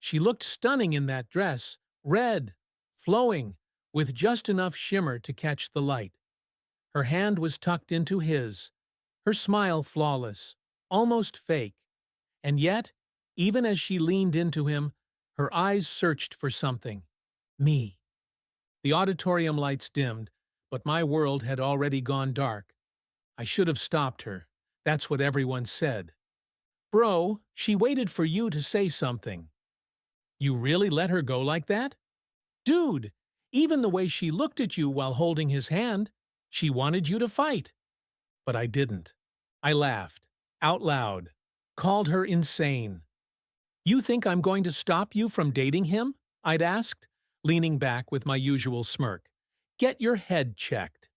She looked stunning in that dress, red, flowing, with just enough shimmer to catch the light. Her hand was tucked into his, her smile flawless, almost fake. And yet, even as she leaned into him, her eyes searched for something. Me. The auditorium lights dimmed, but my world had already gone dark. I should have stopped her. That's what everyone said. Bro, she waited for you to say something. You really let her go like that? Dude, even the way she looked at you while holding his hand, she wanted you to fight. But I didn't. I laughed, out loud, called her insane. You think I'm going to stop you from dating him? I'd asked, leaning back with my usual smirk. Get your head checked.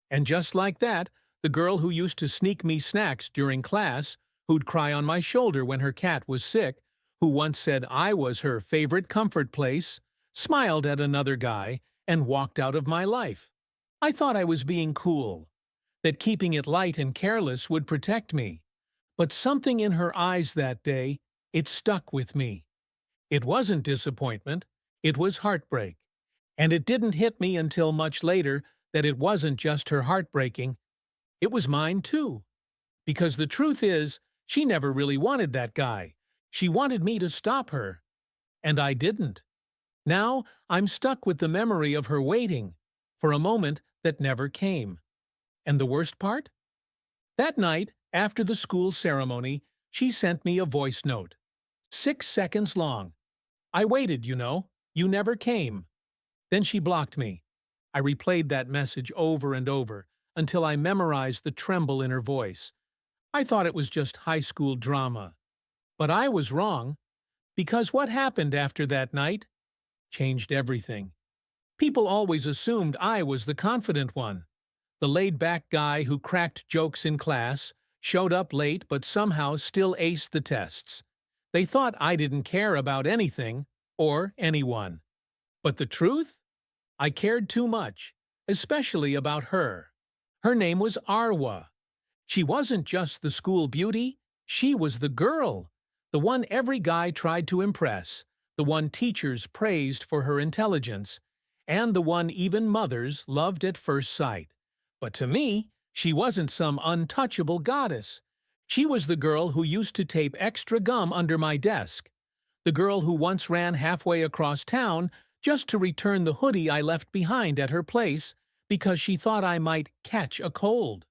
And just like that, the girl who used to sneak me snacks during class, who'd cry on my shoulder when her cat was sick, who once said I was her favorite comfort place, smiled at another guy and walked out of my life. I thought I was being cool, that keeping it light and careless would protect me. But something in her eyes that day, it stuck with me. It wasn't disappointment, it was heartbreak. And it didn't hit me until much later that it wasn't just her heartbreaking, it was mine too. Because the truth is, she never really wanted that guy. She wanted me to stop her. And I didn't. Now I'm stuck with the memory of her waiting for a moment that never came. And the worst part? That night, after the school ceremony, she sent me a voice note. 6 seconds long. I waited, you never came. Then she blocked me. I replayed that message over and over until I memorized the tremble in her voice. I thought it was just high school drama. But I was wrong, because what happened after that night changed everything. People always assumed I was the confident one, the laid-back guy who cracked jokes in class, showed up late but somehow still aced the tests. They thought I didn't care about anything or anyone. But the truth? I cared too much, especially about her. Her name was Arwa. She wasn't just the school beauty, she was the girl, the one every guy tried to impress, the one teachers praised for her intelligence, and the one even mothers loved at first sight. But to me, she wasn't some untouchable goddess. She was the girl who used to tape extra gum under my desk, the girl who once ran halfway across town just to return the hoodie I left behind at her place because she thought I might catch a cold.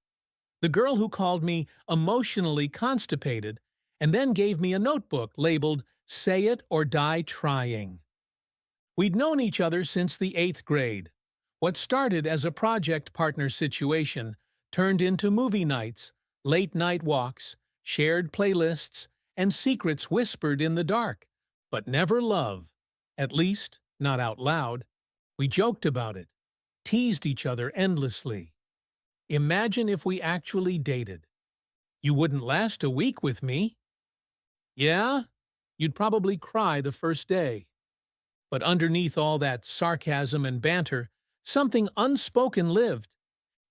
The girl who called me emotionally constipated and then gave me a notebook labeled "Say It or Die Trying." We'd known each other since the 8th grade. What started as a project partner situation turned into movie nights, late-night walks, shared playlists, and secrets whispered in the dark. But never love. At least, not out loud. We joked about it, teased each other endlessly. Imagine if we actually dated. You wouldn't last a week with me. Yeah? You'd probably cry the first day. But underneath all that sarcasm and banter, something unspoken lived.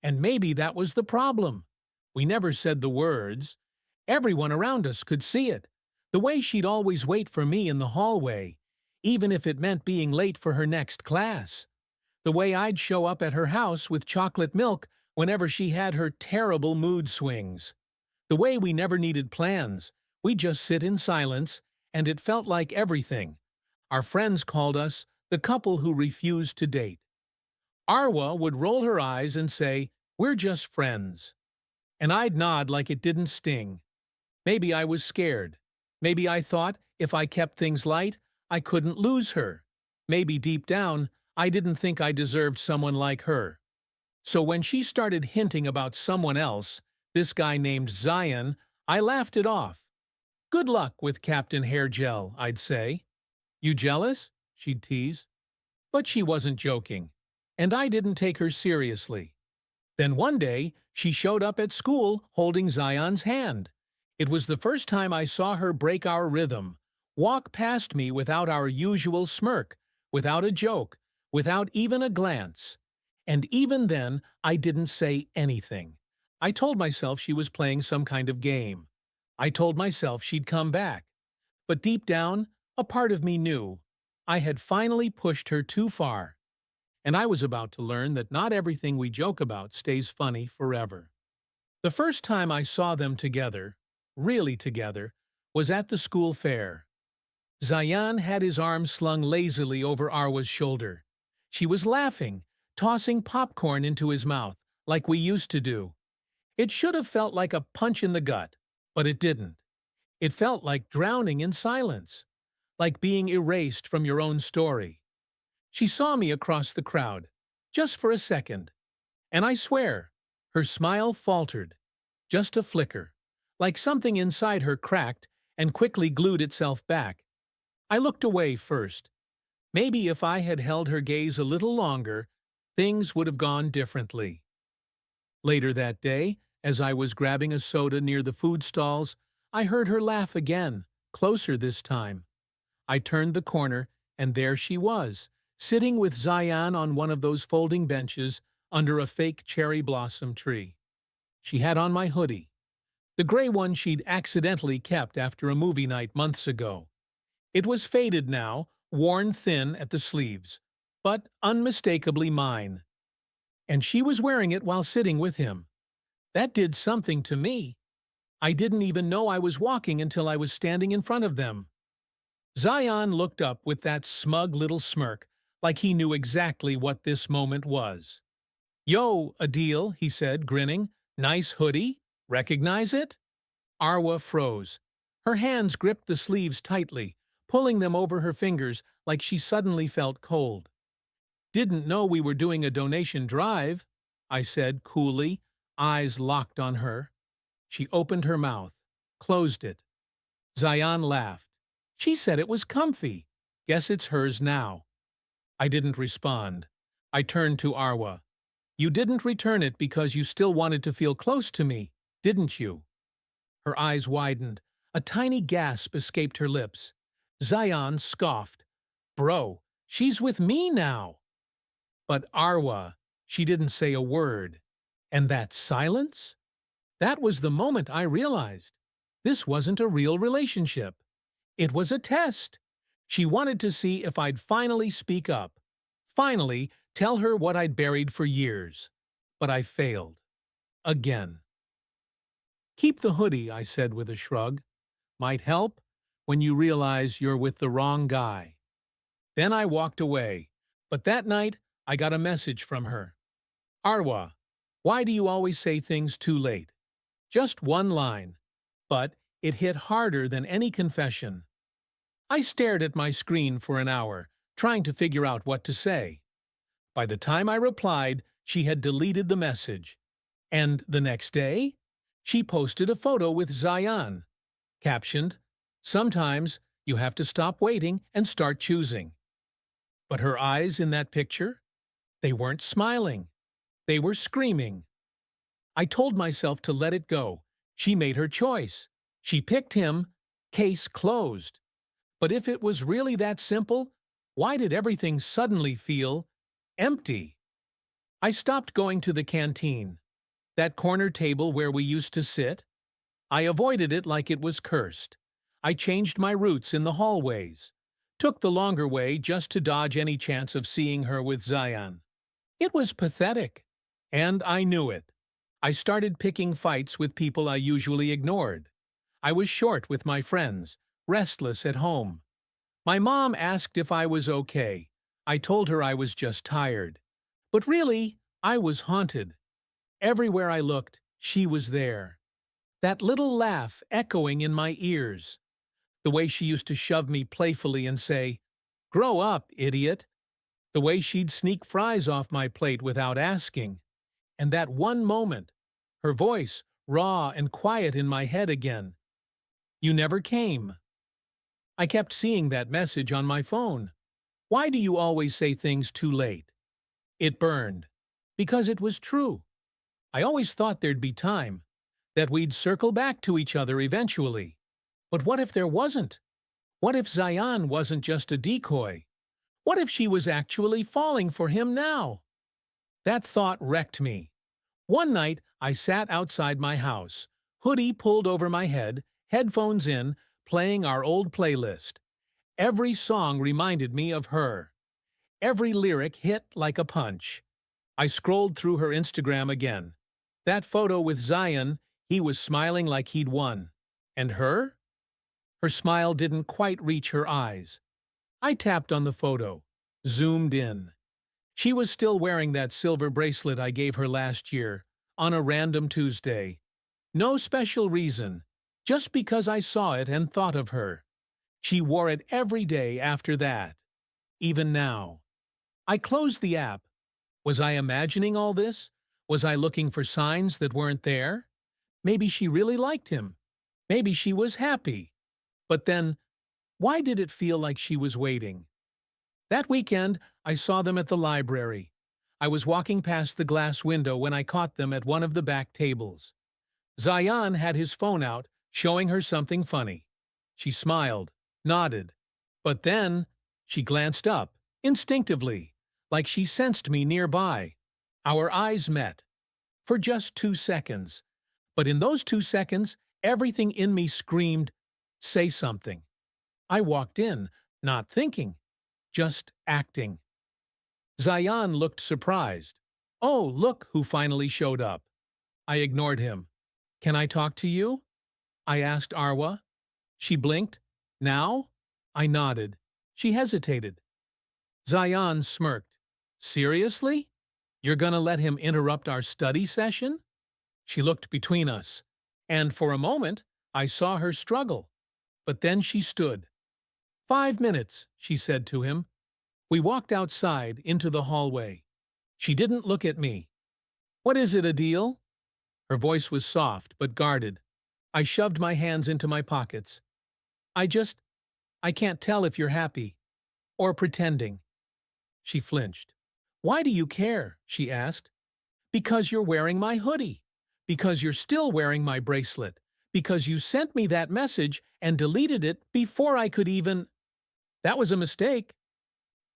And maybe that was the problem. We never said the words. Everyone around us could see it. The way she'd always wait for me in the hallway, even if it meant being late for her next class. The way I'd show up at her house with chocolate milk whenever she had her terrible mood swings. The way we never needed plans. We'd just sit in silence, and it felt like everything. Our friends called us the couple who refused to date. Arwa would roll her eyes and say, "We're just friends." And I'd nod like it didn't sting. Maybe I was scared. Maybe I thought if I kept things light, I couldn't lose her. Maybe deep down, I didn't think I deserved someone like her. So when she started hinting about someone else, this guy named Zion, I laughed it off. Good luck with Captain Hair Gel, I'd say. You jealous? She'd tease. But she wasn't joking, and I didn't take her seriously. Then one day, she showed up at school holding Zion's hand. It was the first time I saw her break our rhythm, walk past me without our usual smirk, without a joke, without even a glance. And even then, I didn't say anything. I told myself she was playing some kind of game. I told myself she'd come back. But deep down, A part of me knew I had finally pushed her too far, and I was about to learn that not everything we joke about stays funny forever. The first time I saw them together, really together, was at the school fair. Zayan had his arm slung lazily over Arwa's shoulder. She was laughing, tossing popcorn into his mouth, like we used to do. It should have felt like a punch in the gut, but it didn't. It felt like drowning in silence, like being erased from your own story. She saw me across the crowd, just for a second, and I swear, her smile faltered, just a flicker, like something inside her cracked and quickly glued itself back. I looked away first. Maybe if I had held her gaze a little longer, things would have gone differently. Later that day, as I was grabbing a soda near the food stalls, I heard her laugh again, closer this time. I turned the corner, and there she was, sitting with Zayan on one of those folding benches under a fake cherry blossom tree. She had on my hoodie, the gray one she'd accidentally kept after a movie night months ago. It was faded now, worn thin at the sleeves, but unmistakably mine. And she was wearing it while sitting with him. That did something to me. I didn't even know I was walking until I was standing in front of them. Zion looked up with that smug little smirk, like he knew exactly what this moment was. "Yo, Adil," he said, grinning. "Nice hoodie? Recognize it?" Arwa froze. Her hands gripped the sleeves tightly, pulling them over her fingers like she suddenly felt cold. "Didn't know we were doing a donation drive," I said coolly, eyes locked on her. She opened her mouth, closed it. Zion laughed. "She said it was comfy. Guess it's hers now." I didn't respond. I turned to Arwa. "You didn't return it because you still wanted to feel close to me, didn't you?" Her eyes widened. A tiny gasp escaped her lips. Zion scoffed. "Bro, she's with me now." But Arwa, she didn't say a word. And that silence? That was the moment I realized. This wasn't a real relationship. It was a test. She wanted to see if I'd finally speak up. Finally, tell her what I'd buried for years. But I failed. Again. "Keep the hoodie," I said with a shrug. "Might help when you realize you're with the wrong guy." Then I walked away. But that night, I got a message from her. "Arwa, why do you always say things too late?" Just one line. But it hit harder than any confession. I stared at my screen for an hour, trying to figure out what to say. By the time I replied, she had deleted the message. And the next day, she posted a photo with Zayan, captioned, "Sometimes you have to stop waiting and start choosing." But her eyes in that picture? They weren't smiling. They were screaming. I told myself to let it go. She made her choice. She picked him. Case closed. But if it was really that simple, why did everything suddenly feel empty? I stopped going to the canteen, that corner table where we used to sit. I avoided it like it was cursed. I changed my routes in the hallways, took the longer way just to dodge any chance of seeing her with Zayan. It was pathetic, and I knew it. I started picking fights with people I usually ignored. I was short with my friends, restless at home. My mom asked if I was okay. I told her I was just tired. But really, I was haunted. Everywhere I looked, she was there. That little laugh echoing in my ears. The way she used to shove me playfully and say, "Grow up, idiot." The way she'd sneak fries off my plate without asking. And that one moment, her voice, raw and quiet in my head again. "You never came." I kept seeing that message on my phone. "Why do you always say things too late?" It burned. Because it was true. I always thought there'd be time, that we'd circle back to each other eventually. But what if there wasn't? What if Zayan wasn't just a decoy? What if she was actually falling for him now? That thought wrecked me. One night, I sat outside my house, hoodie pulled over my head, headphones in, playing our old playlist. Every song reminded me of her. Every lyric hit like a punch. I scrolled through her Instagram again. That photo with Zion, he was smiling like he'd won. And her? Her smile didn't quite reach her eyes. I tapped on the photo, zoomed in. She was still wearing that silver bracelet I gave her last year, on a random Tuesday. No special reason, just because I saw it and thought of her. She wore it every day after that, even now. I closed the app. Was I imagining all this? Was I looking for signs that weren't there? Maybe she really liked him. Maybe she was happy. But then, why did it feel like she was waiting? That weekend, I saw them at the library. I was walking past the glass window when I caught them at one of the back tables. Zion had his phone out, showing her something funny. She smiled, nodded. But then, she glanced up, instinctively, like she sensed me nearby. Our eyes met. For just 2 seconds. But in those 2 seconds, everything in me screamed, "Say something." I walked in, not thinking, just acting. Zion looked surprised. "Oh, look who finally showed up." I ignored him. "Can I talk to you?" I asked Arwa. She blinked. "Now?" I nodded. She hesitated. Zion smirked. "Seriously? You're gonna let him interrupt our study session?" She looked between us, and for a moment I saw her struggle. But then she stood. "5 minutes," she said to him. We walked outside into the hallway. She didn't look at me. "What is it, Adil?" Her voice was soft but guarded. I shoved my hands into my pockets. I can't tell if you're happy. Or pretending." She flinched. "Why do you care?" she asked. "Because you're wearing my hoodie. Because you're still wearing my bracelet. Because you sent me that message and deleted it before I could even—" "That was a mistake."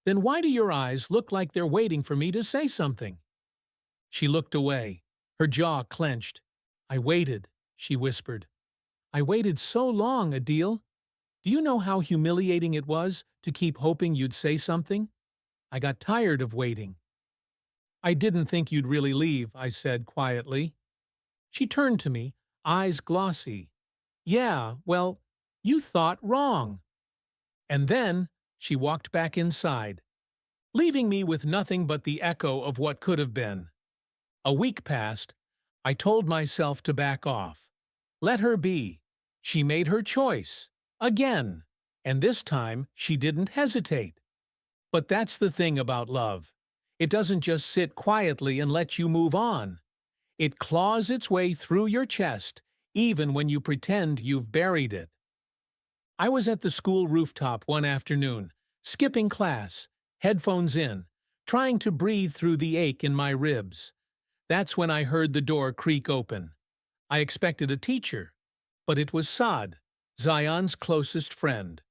"Then why do your eyes look like they're waiting for me to say something?" She looked away, her jaw clenched. "I waited," she whispered. "I waited so long, Adil. Do you know how humiliating it was to keep hoping you'd say something? I got tired of waiting." "I didn't think you'd really leave," I said quietly. She turned to me, eyes glossy. "Yeah, well, you thought wrong." And then she walked back inside, leaving me with nothing but the echo of what could have been. A week passed. I told myself to back off. Let her be. She made her choice. Again. And this time she didn't hesitate. But that's the thing about love. It doesn't just sit quietly and let you move on. It claws its way through your chest, even when you pretend you've buried it. I was at the school rooftop one afternoon, skipping class, headphones in, trying to breathe through the ache in my ribs. That's when I heard the door creak open. I expected a teacher, but it was Saad, Zion's closest friend.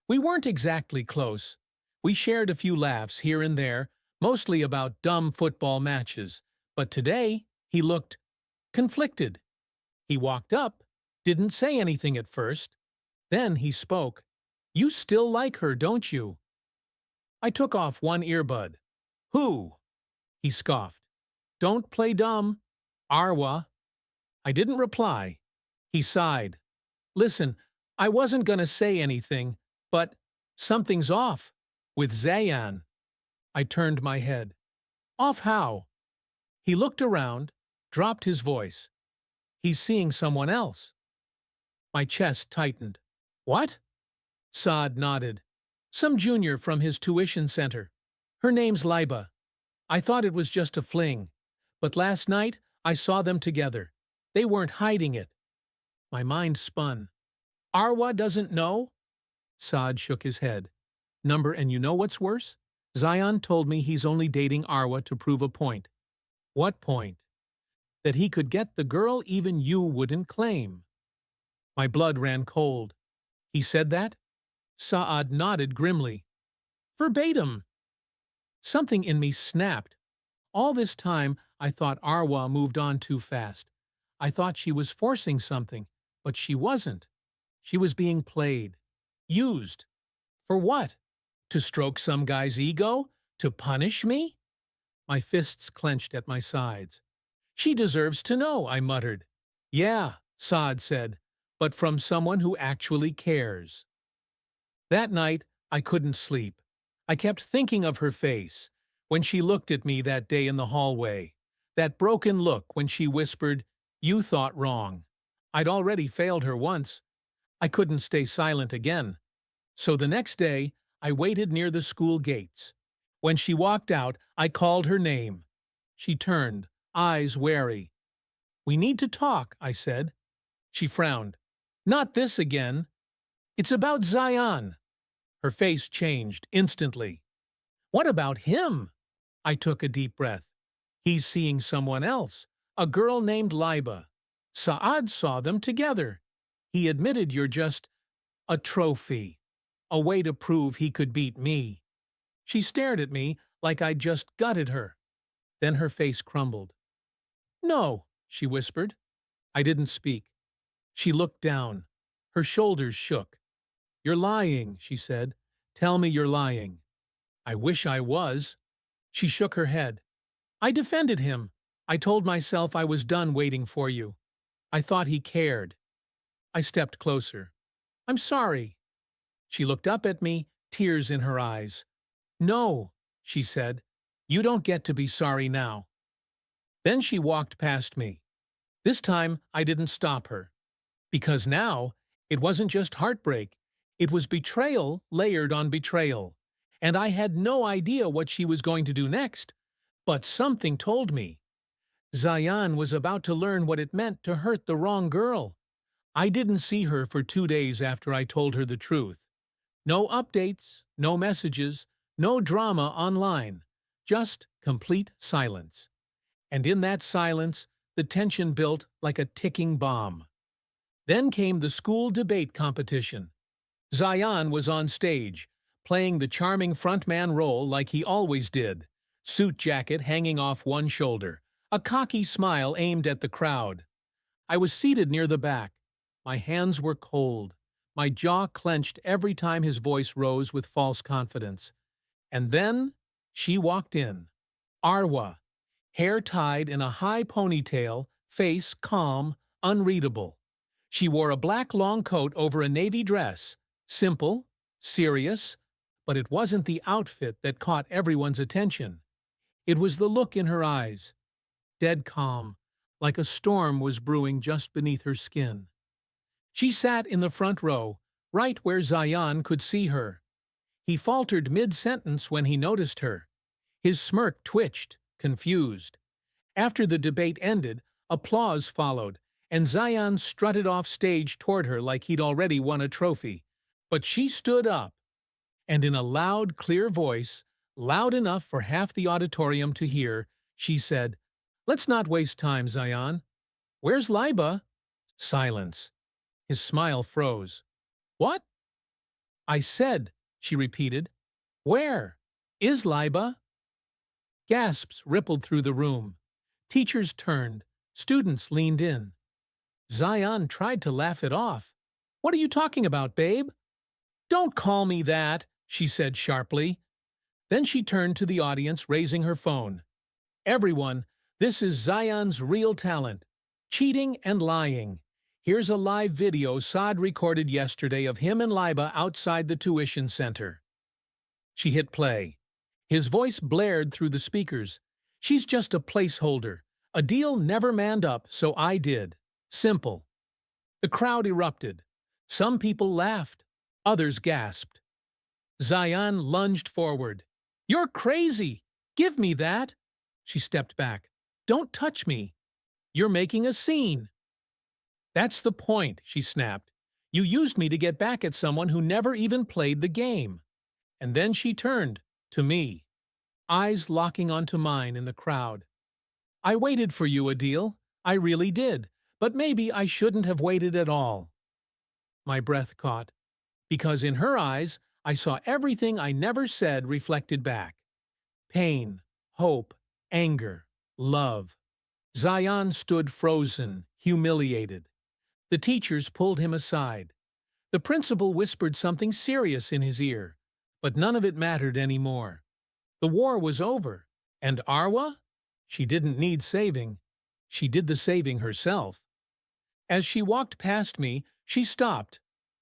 We weren't exactly close. We shared a few laughs here and there, mostly about dumb football matches, but today he looked conflicted. He walked up, didn't say anything at first. Then he spoke. "You still like her, don't you?" I took off one earbud. "Who?" He scoffed. "Don't play dumb. Arwa." I didn't reply. He sighed. "Listen, I wasn't gonna say anything, but something's off. With Zayan." I turned my head. "Off how?" He looked around, dropped his voice. "He's seeing someone else." My chest tightened. "What?" Saad nodded. "Some junior from his tuition center. Her name's Liba. I thought it was just a fling. But last night, I saw them together. They weren't hiding it." My mind spun. "Arwa doesn't know?" Saad shook his head. And you know what's worse? Zion told me he's only dating Arwa to prove a point." "What point?" "That he could get the girl even you wouldn't claim." My blood ran cold. "He said that?" Saad nodded grimly. "Verbatim." Something in me snapped. All this time, I thought Arwa moved on too fast. I thought she was forcing something, but she wasn't. She was being played. Used. For what? To stroke some guy's ego? To punish me? My fists clenched at my sides. She deserves to know, I muttered. Yeah, Saad said, but from someone who actually cares. That night, I couldn't sleep. I kept thinking of her face, when she looked at me that day in the hallway. That broken look when she whispered, "You thought wrong." I'd already failed her once. I couldn't stay silent again. So the next day, I waited near the school gates. When she walked out, I called her name. She turned, eyes wary. "We need to talk," I said. She frowned. "Not this again. It's about Zion." Her face changed instantly. "What about him?" I took a deep breath. "He's seeing someone else, a girl named Liba. Saad saw them together. He admitted you're just a trophy, a way to prove he could beat me." She stared at me like I'd just gutted her. Then her face crumbled. "No," she whispered. I didn't speak. She looked down. Her shoulders shook. "You're lying," she said. "Tell me you're lying." "I wish I was." She shook her head. "I defended him. I told myself I was done waiting for you. I thought he cared." I stepped closer. "I'm sorry." She looked up at me, tears in her eyes. "No," she said. "You don't get to be sorry now." Then she walked past me. This time, I didn't stop her. Because now, it wasn't just heartbreak. It was betrayal layered on betrayal. And I had no idea what she was going to do next. But something told me. Zion was about to learn what it meant to hurt the wrong girl. I didn't see her for 2 days after I told her the truth. No updates, no messages, no drama online. Just complete silence. And in that silence, the tension built like a ticking bomb. Then came the school debate competition. Zion was on stage, playing the charming frontman role like he always did, suit jacket hanging off one shoulder, a cocky smile aimed at the crowd. I was seated near the back. My hands were cold. My jaw clenched every time his voice rose with false confidence. And then she walked in. Arwa, hair tied in a high ponytail, face calm, unreadable. She wore a black long coat over a navy dress, simple, serious, but it wasn't the outfit that caught everyone's attention. It was the look in her eyes, dead calm, like a storm was brewing just beneath her skin. She sat in the front row, right where Zion could see her. He faltered mid-sentence when he noticed her. His smirk twitched, confused. After the debate ended, applause followed, and Zion strutted off stage toward her like he'd already won a trophy. But she stood up, and in a loud, clear voice, loud enough for half the auditorium to hear, she said, "Let's not waste time, Zion. Where's Liba?" Silence. His smile froze. "What?" "I said," she repeated. "Where? Is Liba?" Gasps rippled through the room. Teachers turned. Students leaned in. Zion tried to laugh it off. "What are you talking about, babe?" "Don't call me that," she said sharply. Then she turned to the audience, raising her phone. "Everyone, this is Zion's real talent. Cheating and lying. Here's a live video Saad recorded yesterday of him and Liba outside the tuition center." She hit play. His voice blared through the speakers. "She's just a placeholder. A deal never manned up, so I did. Simple." The crowd erupted. Some people laughed. Others gasped. Zion lunged forward. "You're crazy! Give me that!" She stepped back. "Don't touch me. You're making a scene." "That's the point," she snapped. "You used me to get back at someone who never even played the game." And then she turned to me, eyes locking onto mine in the crowd. "I waited for you, Adil. I really did. But maybe I shouldn't have waited at all." My breath caught, because in her eyes I saw everything I never said reflected back. Pain, hope, anger, love. Zion stood frozen, humiliated. The teachers pulled him aside. The principal whispered something serious in his ear. But none of it mattered anymore. The war was over, and Arwa? She didn't need saving. She did the saving herself. As she walked past me, she stopped,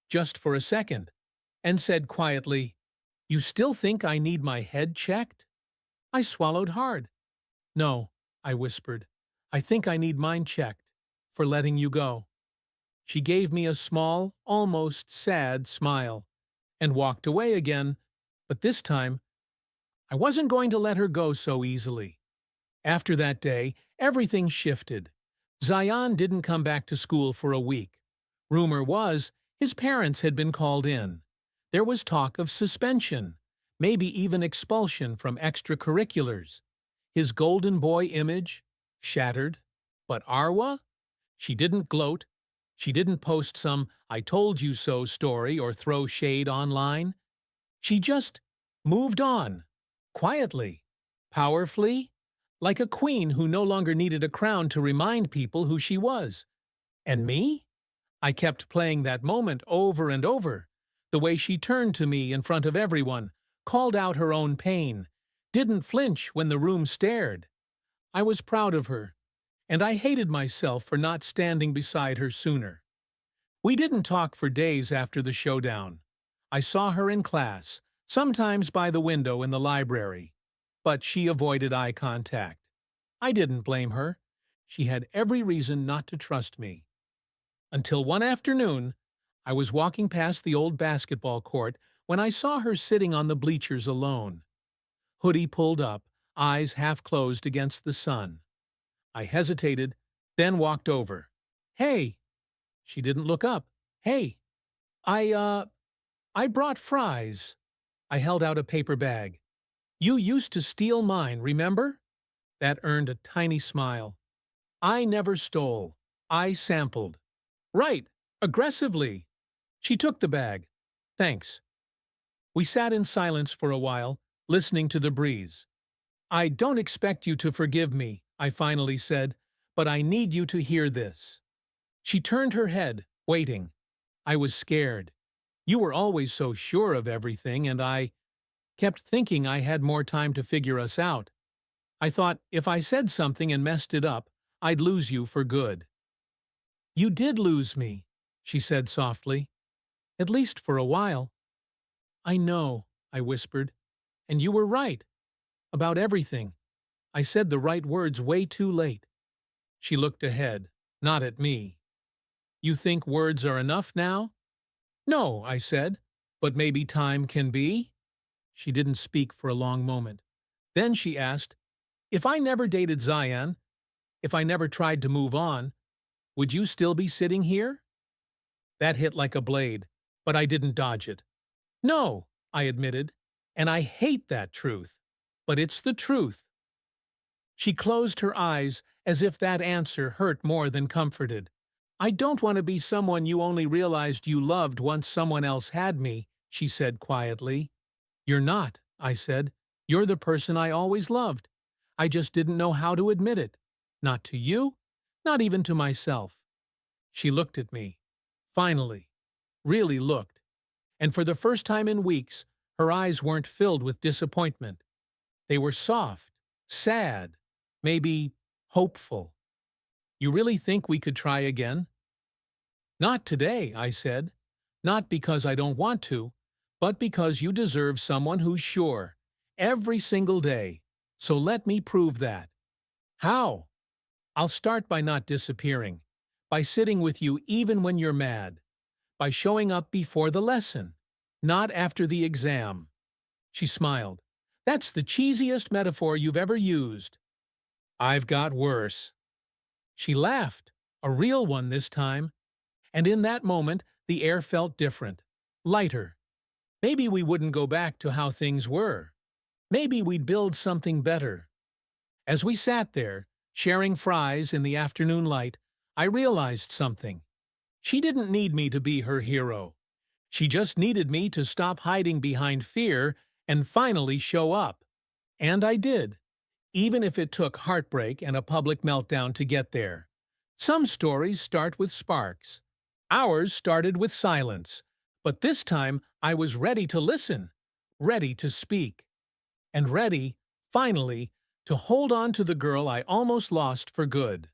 just for a second, and said quietly, "You still think I need my head checked?" I swallowed hard. "No," I whispered. "I think I need mine checked, for letting you go." She gave me a small, almost sad smile, and walked away again, but this time, I wasn't going to let her go so easily. After that day, everything shifted. Zion didn't come back to school for a week. Rumor was, his parents had been called in. There was talk of suspension, maybe even expulsion from extracurriculars. His golden boy image shattered. But Arwa? She didn't gloat. She didn't post some "I told you so" story or throw shade online. She just moved on, quietly, powerfully, like a queen who no longer needed a crown to remind people who she was. And me? I kept playing that moment over and over. The way she turned to me in front of everyone, called out her own pain, didn't flinch when the room stared. I was proud of her, and I hated myself for not standing beside her sooner. We didn't talk for days after the showdown. I saw her in class, sometimes by the window in the library, but she avoided eye contact. I didn't blame her. She had every reason not to trust me. Until one afternoon, I was walking past the old basketball court when I saw her sitting on the bleachers alone. Hoodie pulled up, eyes half closed against the sun. I hesitated, then walked over. "Hey." She didn't look up. "Hey. I brought fries." I held out a paper bag. "You used to steal mine, remember?" That earned a tiny smile. "I never stole. I sampled." "Right, aggressively." She took the bag. "Thanks." We sat in silence for a while, listening to the breeze. "I don't expect you to forgive me," I finally said, "but I need you to hear this." She turned her head, waiting. I was scared. You were always so sure of everything, and I kept thinking I had more time to figure us out. I thought if I said something and messed it up, I'd lose you for good. "You did lose me," she said softly. "At least for a while." "I know," I whispered. "And you were right. About everything. I said the right words way too late." She looked ahead, not at me. "You think words are enough now?" "No," I said. "But maybe time can be?" She didn't speak for a long moment. Then she asked, "If I never dated Zion, if I never tried to move on, would you still be sitting here?" That hit like a blade, but I didn't dodge it. "No," I admitted, "and I hate that truth. But it's the truth." She closed her eyes as if that answer hurt more than comforted. "I don't want to be someone you only realized you loved once someone else had me," she said quietly. "You're not," I said. "You're the person I always loved. I just didn't know how to admit it. Not to you, not even to myself." She looked at me. Finally. Really looked. And for the first time in weeks, her eyes weren't filled with disappointment. They were soft, sad, maybe hopeful. "You really think we could try again?" "Not today," I said. "Not because I don't want to, but because you deserve someone who's sure. Every single day. So let me prove that." "How?" "I'll start by not disappearing. By sitting with you even when you're mad. By showing up before the lesson. Not after the exam." She smiled. "That's the cheesiest metaphor you've ever used." "I've got worse." She laughed, a real one this time. And in that moment, the air felt different, lighter. Maybe we wouldn't go back to how things were. Maybe we'd build something better. As we sat there, sharing fries in the afternoon light, I realized something. She didn't need me to be her hero. She just needed me to stop hiding behind fear and finally show up. And I did, even if it took heartbreak and a public meltdown to get there. Some stories start with sparks. Ours started with silence. But this time, I was ready to listen. ready to speak, and ready, finally, to hold on to the girl I almost lost for good.